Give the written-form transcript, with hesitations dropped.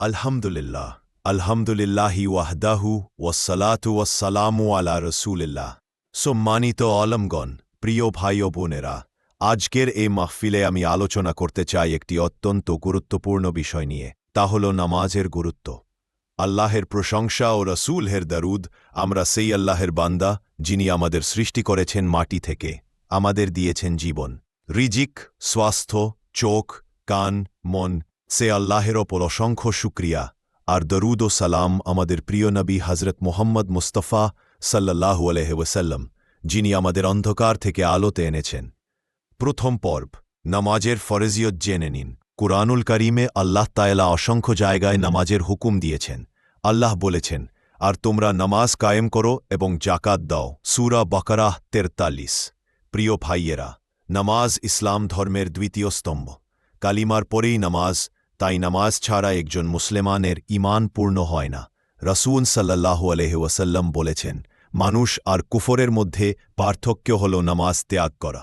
আলহামদুলিল্লাহ আলহামদুলিল্লাহি ওয়াহদাহু ওয়াসসালাতু ওয়াসসালামু আলা রসুলিল্লাহ। সম্মানিত আলমগণ, প্রিয় ভাই ও বোনেরা, আজকের এই মাহফিলে আমি আলোচনা করতে চাই একটি অত্যন্ত গুরুত্বপূর্ণ বিষয় নিয়ে। তা হল নামাজের গুরুত্ব। আল্লাহের প্রশংসা ও রসূলের দরুদ। আমরা সেই আল্লাহের বান্দা যিনি আমাদের সৃষ্টি করেছেন মাটি থেকে, আমাদের দিয়েছেন জীবন, রিজিক, স্বাস্থ্য, চোখ, কান, মন। সে আল্লাহের ওপর অসংখ্য শুকরিয়া আর দরুদ ও সালাম আমাদের প্রিয় নবী হজরত মুহাম্মদ মুস্তাফা সাল্লাল্লাহু আলাইহি ওয়াসাল্লাম, যিনি আমাদের অন্ধকার থেকে আলোতে এনেছেন। প্রথম পর্ব, নামাজের ফরজিয়ত জেনে নিন। কুরআনুল কারীমে আল্লাহ তাআলা অসংখ্য জায়গায় নামাজের হুকুম দিয়েছেন। আল্লাহ বলেছেন, আর তোমরা নামাজ কায়েম করো এবং জাকাত দাও। সূরা বাকারাহ 43। প্রিয় ভাইয়েরা, নামাজ ইসলাম ধর্মের দ্বিতীয় স্তম্ভ। কালিমার পরেই নামাজ, তাই নামাজ ছাড়া একজন মুসলমানের ঈমান পূর্ণ হয় না। রাসূল সাল্লাল্লাহু আলাইহি ওয়াসাল্লাম বলেছেন, মানুষ আর কুফরের মধ্যে পার্থক্য হল নামাজ ত্যাগ করা।